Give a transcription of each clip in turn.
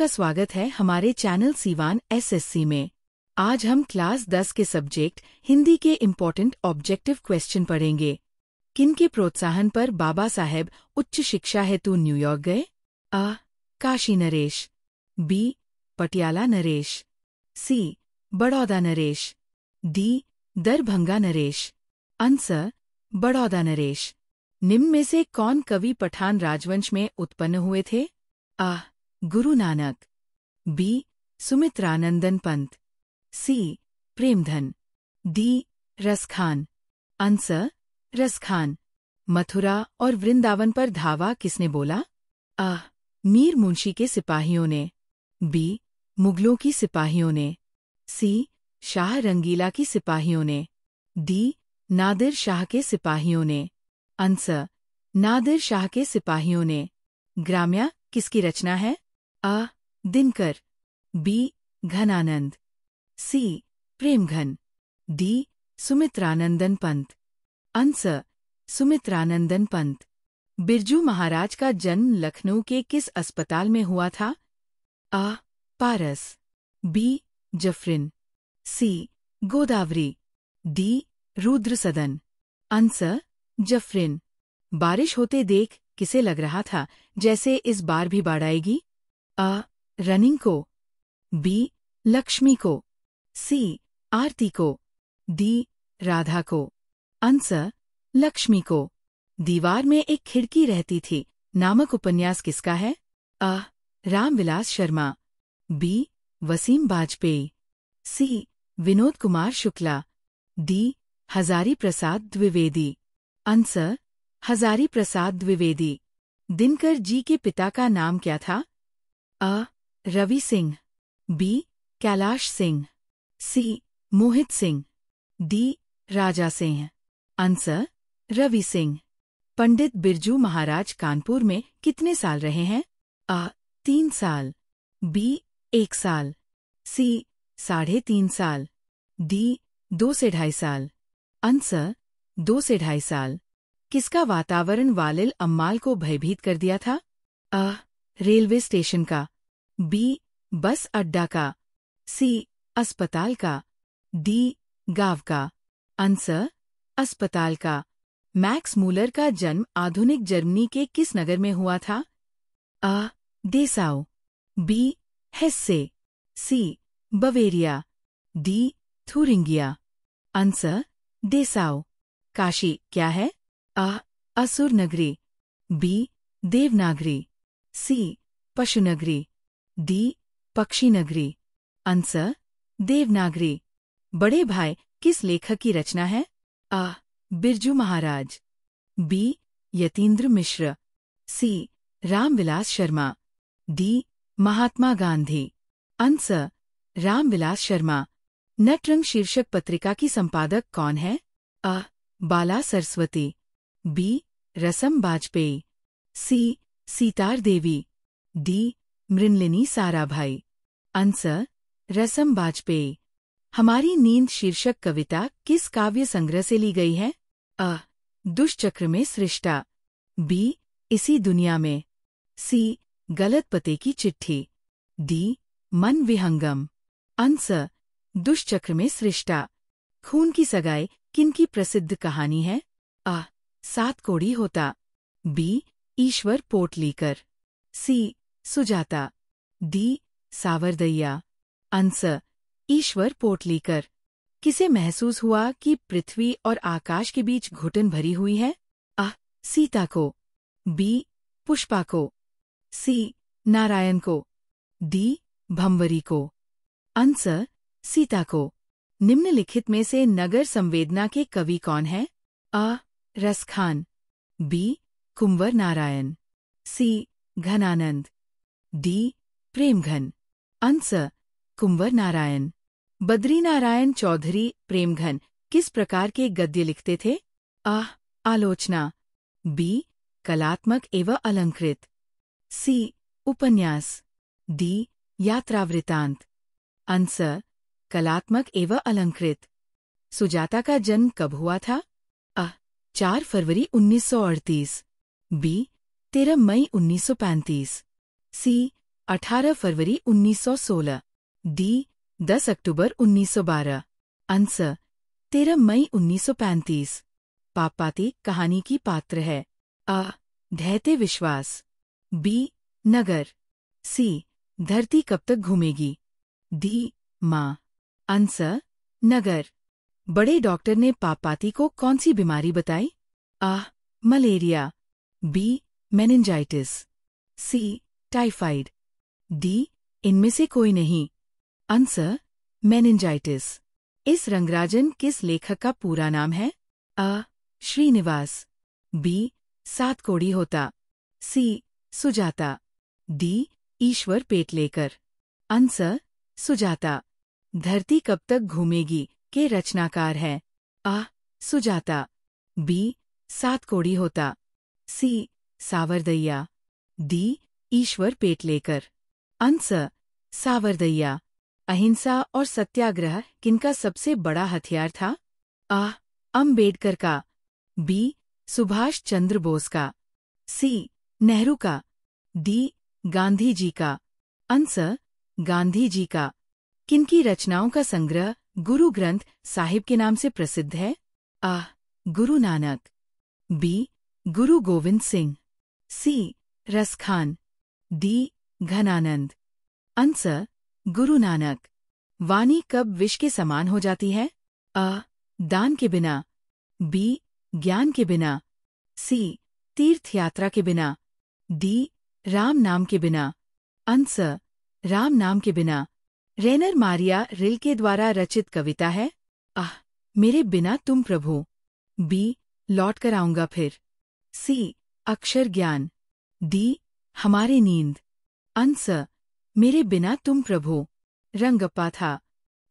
आपका स्वागत है हमारे चैनल सीवान एसएससी में। आज हम क्लास 10 के सब्जेक्ट हिंदी के इम्पोर्टेंट ऑब्जेक्टिव क्वेश्चन पढ़ेंगे। किनके प्रोत्साहन पर बाबा साहेब उच्च शिक्षा हेतु न्यूयॉर्क गए? अ. काशी नरेश, बी. पटियाला नरेश, सी. बड़ौदा नरेश, डी. दरभंगा नरेश। आंसर बड़ौदा नरेश। निम्न में से कौन कवि पठान राजवंश में उत्पन्न हुए थे? अ. गुरु नानक, बी. सुमित्रानंदन पंत, सी. प्रेमधन, डी. रसखान। आंसर रसखान। मथुरा और वृंदावन पर धावा किसने बोला? अ. मीर मुंशी के सिपाहियों ने, बी. मुगलों की सिपाहियों ने, सी. शाह रंगीला की सिपाहियों ने, डी. नादिर शाह के सिपाहियों ने। आंसर नादिर शाह के सिपाहियों ने। ग्राम्या किसकी रचना है? अ. दिनकर, बी. घनानंद, सी. प्रेमघन, डी. सुमित्रानंदन पंत। आंसर सुमित्रानंदन पंत। बिरजू महाराज का जन्म लखनऊ के किस अस्पताल में हुआ था? अ. पारस, बी. जफरिन, सी. गोदावरी, डी. रुद्र सदन। आंसर जफरिन। बारिश होते देख किसे लग रहा था जैसे इस बार भी बाढ़ आएगी? अ. रनिंग को, बी. लक्ष्मी को, सी. आरती को, डी. राधा को। आंसर लक्ष्मी को। दीवार में एक खिड़की रहती थी नामक उपन्यास किसका है? अ. रामविलास शर्मा, बी. वसीम वाजपेयी, सी. विनोद कुमार शुक्ला, डी. हजारी प्रसाद द्विवेदी। आंसर हजारी प्रसाद द्विवेदी। दिनकर जी के पिता का नाम क्या था? अ. रवि सिंह, बी. कैलाश सिंह, सी. मोहित सिंह, डी. राजा सिंह। आंसर रवि सिंह। पंडित बिरजू महाराज कानपुर में कितने साल रहे हैं? अ. 3 साल, बी. 1 साल, सी. 3.5 साल, डी. 2 से 2.5 साल। आंसर 2 से 2.5 साल। किसका वातावरण वालिल अम्माल को भयभीत कर दिया था? अ. रेलवे स्टेशन का, बी. बस अड्डा का, सी. अस्पताल का, डी. गांव का। आंसर अस्पताल का। मैक्स मूलर का जन्म आधुनिक जर्मनी के किस नगर में हुआ था? A. Dessau, B. Hesse, C. Bavaria, D. Thuringia. Answer Dessau. Kashi क्या है? अ. असुर नगरी, बी. देवनागरी, सी. पशुनगरी, डी. पक्षी नगरी। आंसर देवनागरी। बड़े भाई किस लेखक की रचना है? A. Birju Maharaj, B. Yatindra Mishra, C. Ramvilas Sharma, D. Mahatma Gandhi. Answer Ramvilas Sharma. Natrang शीर्षक पत्रिका की संपादक कौन है? अ. बाला सरस्वती, बी. रसम Vajpeyi, C. Sitara Devi, D. Mrinalini Sarabhai. Answer रसम वाजपेयी। हमारी नींद शीर्षक कविता किस काव्य संग्रह से ली गई है? अ. दुष्चक्र में सृष्टा, बी. इसी दुनिया में, सी. गलत पते की चिट्ठी, डी. मन विहंगम। आंसर दुष्चक्र में सृष्टा। खून की सगाई किनकी प्रसिद्ध कहानी है? अ. सात कोड़ी होता, बी. ईश्वर पोटलीकर, सी. सुजाता, डी. सावरदैया। आंसर ईश्वर पोटलीकर। किसे महसूस हुआ कि पृथ्वी और आकाश के बीच घुटन भरी हुई है? अ. सीता को, बी. पुष्पा को, सी. नारायण को, डी. भंवरी को। आंसर सीता को। निम्नलिखित में से नगर संवेदना के कवि कौन है? अ. रसखान, बी. कुंवर नारायण, सी. घनानंद, डी. प्रेमघन। आंसर कुंवर नारायण। बद्रीनारायण चौधरी प्रेमघन किस प्रकार के गद्य लिखते थे? अ. आलोचना, बी. कलात्मक एवं अलंकृत, सी. उपन्यास, डी. यात्रावृतांत। आंसर कलात्मक एवं अलंकृत। सुजाता का जन्म कब हुआ था? अ. 4 फरवरी 1938, बी. 13 मई 1935, सी. 18 फरवरी 1916। डी 10 अक्टूबर 1912। आंसर 13 मई 1935। पाप-पाती कहानी की पात्र है। अ. ढहते विश्वास। बी. नगर। सी. धरती कब तक घूमेगी। डी. माँ। आंसर नगर। बड़े डॉक्टर ने पाप-पाती को कौन सी बीमारी बताई। आ. मलेरिया। बी. मेनिंजाइटिस। सी. टाइफाइड। डी. इनमें से कोई नहीं। Answer meningitis. इस रंगराजन किस लेखक का पूरा नाम है। अ. श्रीनिवास। बी. सातकोड़ी होता। सी. सुजाता। डी. ईश्वर पेटलेकर। आंसर सुजाता। धरती कब तक घूमेगी के रचनाकार हैं। अ. सुजाता। बी. सातकोड़ी होता। सी. सावरदैया। डी. ईश्वर पेटलेकर। आंसर सावरदैया। अहिंसा और सत्याग्रह किनका सबसे बड़ा हथियार था। अ. अम्बेडकर का। बी. सुभाष चंद्र बोस का। सी. नेहरू का। डी. गांधी जी का। आंसर गांधी जी का। किनकी रचनाओं का संग्रह गुरु ग्रंथ साहिब के नाम से प्रसिद्ध है। अ. गुरु नानक। बी. गुरु गोविंद सिंह। सी. रसखान। डी. घनानंद। आंसर गुरु नानक। वाणी कब विष के समान हो जाती है। अ. दान के बिना। बी. ज्ञान के बिना। सी. तीर्थ यात्रा के बिना। डी. राम नाम के बिना। आंसर राम नाम के बिना। रेनर मारिया रिल्के द्वारा रचित कविता है। आह मेरे बिना तुम प्रभु। बी. लौट कर आऊंगा फिर। सी. अक्षर ज्ञान। डी. हमारे नींद। आंसर मेरे बिना तुम प्रभु। रंगप्पा था।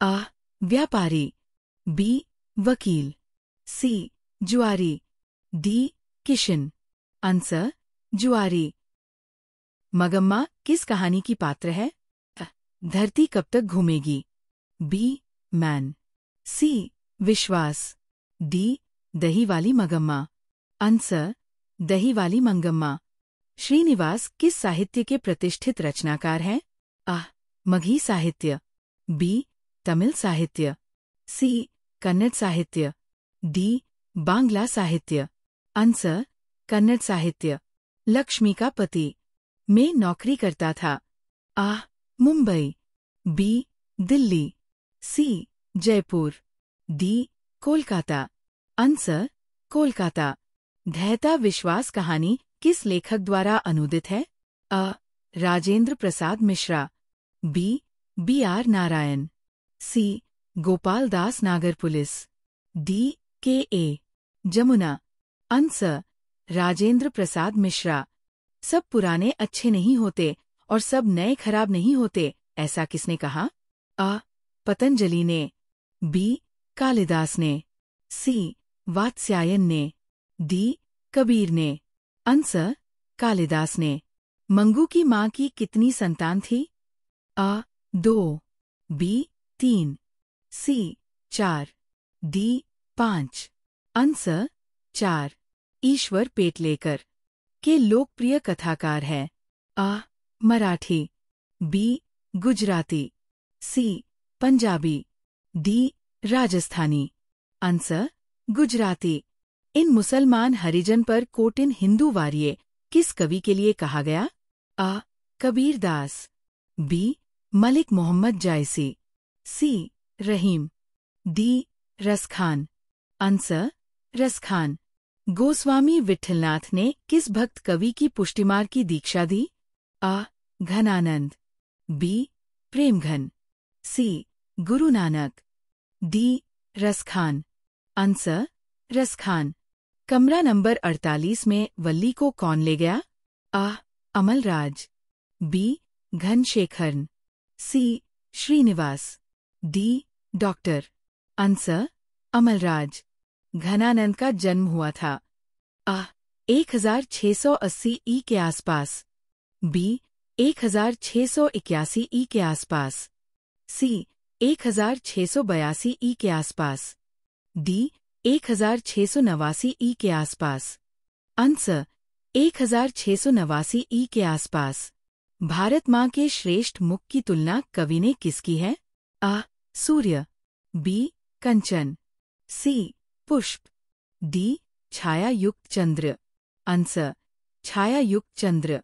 अ. व्यापारी। बी. वकील। सी. जुआरी। डी. किशन। आंसर जुआरी। मगम्मा किस कहानी की पात्र है। धरती कब तक घूमेगी। बी. मैन। सी. विश्वास। डी. दही वाली मगम्मा। आंसर दही वाली मंगम्मा। श्रीनिवास किस साहित्य के प्रतिष्ठित रचनाकार हैं। अ. मगही साहित्य। बी. तमिल साहित्य। सी. कन्नड़ साहित्य। डी. बांग्ला साहित्य। आंसर कन्नड़ साहित्य। लक्ष्मी का पति में नौकरी करता था। A. Mumbai. B. Delhi. C. Jaipur. D. Kolkata. Answer Kolkata. ढहता विश्वास कहानी किस लेखक द्वारा अनुदित है। A. Rajendra Prasad Mishra. B. B. R. Narayan. C. Gopal Das नागरपुलिस। D. K. A. Jamuna. Answer Rajendra Prasad Mishra. सब पुराने अच्छे नहीं होते और सब नए खराब नहीं होते, ऐसा किसने कहा। अ. पतंजलि ने। बी. कालिदास ने। सी. वात्स्यायन ने। डी. कबीर ने। आंसर कालिदास ने। मंगू की मां की कितनी संतान थी। अ. 2। बी. 3। सी. 4। डी. 5। आंसर 4। ईश्वर पेटलेकर के लोकप्रिय कथाकार है। अ. मराठी। बी. गुजराती। सी. पंजाबी। डी. राजस्थानी। आंसर गुजराती। इन मुसलमान हरिजन पर कोटिन हिंदू वारिये किस कवि के लिए कहा गया। अ. कबीर दास। बी. मलिक मोहम्मद जायसी। सी. रहीम। डी. रसखान। आंसर रसखान। गोस्वामी विट्ठलनाथ ने किस भक्त कवि की पुष्टिमार की दीक्षा दी। अ. Ghananand. B. Premghan. C. Guru Nanak. D. Raskhan. Answer Raskhan. कमरा नंबर 48 में वल्ली को कौन ले गया। A. Amalraj. B. Ghanshekharan. C. Srinivas. D. Doctor. Answer Amalraj. Ghananand का जन्म हुआ था। अ. 1680 ई के आसपास। बी. 1681 ई के आसपास। सी. 1682 ई के आसपास। डी. 1689 ई के आसपास। आंसर 1689 ई के आसपास। भारत माँ के श्रेष्ठ मुख की तुलना कवि ने किसकी है? अ. सूर्य, बी. कंचन, सी. पुष्प, डी. छाया युक्त चंद्र। आंसर छाया युक्त चंद्र।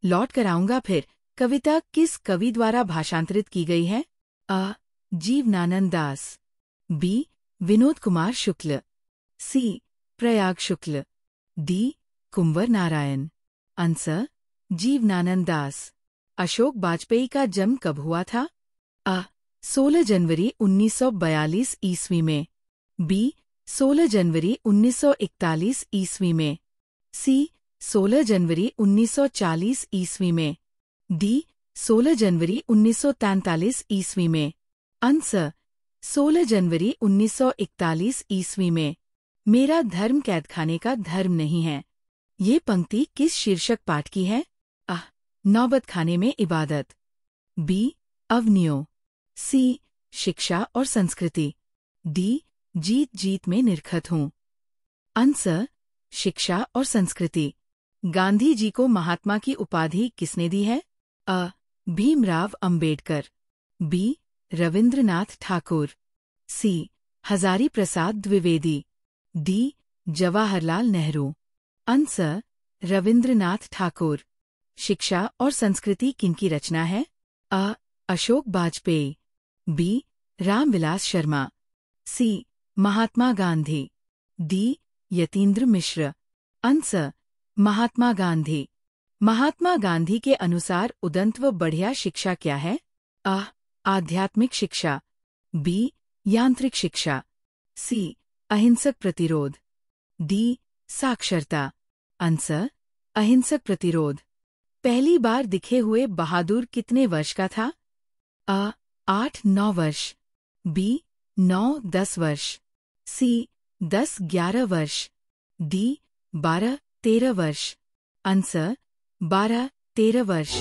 लौट कर आऊंगा फिर। कविता किस कवि द्वारा भाषांतरित की गई है? अ. जीवनानंद दास, बी. विनोद कुमार शुक्ल, सी. प्रयाग शुक्ल, डी. कुंवर नारायण। आंसर जीवनानंद दास। अशोक वाजपेयी का जन्म कब हुआ था? अ. 16 जनवरी 1942 ईस्वी में, बी. 16 जनवरी 1941 ईस्वी में, सी. 16 जनवरी 1940 ईस्वी में, डी. 16 जनवरी 1943 ईस्वी में। आंसर 16 जनवरी 1941 ईस्वी में। मेरा धर्म कैदखाने का धर्म नहीं है। ये पंक्ति किस शीर्षक पाठ की है? अ. नौबत खाने में इबादत, बी. अवनियों, सी. शिक्षा और संस्कृति, डी. जीत जीत में निरखत हूँ। आंसर शिक्षा और संस्कृति। गांधी जी को महात्मा की उपाधि किसने दी है? अ. भीमराव अंबेडकर, बी. रविंद्रनाथ ठाकुर, सी. हजारी प्रसाद द्विवेदी, डी. जवाहरलाल नेहरू। आंसर रविंद्रनाथ ठाकुर। शिक्षा और संस्कृति किनकी रचना है? अ. अशोक वाजपेयी, बी. रामविलास शर्मा, सी. महात्मा गांधी, डी. यतीन्द्र मिश्र। आंसर महात्मा गांधी। महात्मा गांधी के अनुसार उदंत व बढ़िया शिक्षा क्या है? अ. आध्यात्मिक शिक्षा, बी. यांत्रिक शिक्षा, सी. अहिंसक प्रतिरोध, डी. साक्षरता। आंसर अहिंसक प्रतिरोध। पहली बार दिखे हुए बहादुर कितने वर्ष का था? अ. 8-9 वर्ष, बी. 9-10 वर्ष, सी. 10-11 वर्ष, डी. 12-13 वर्ष। आंसर 12-13 वर्ष।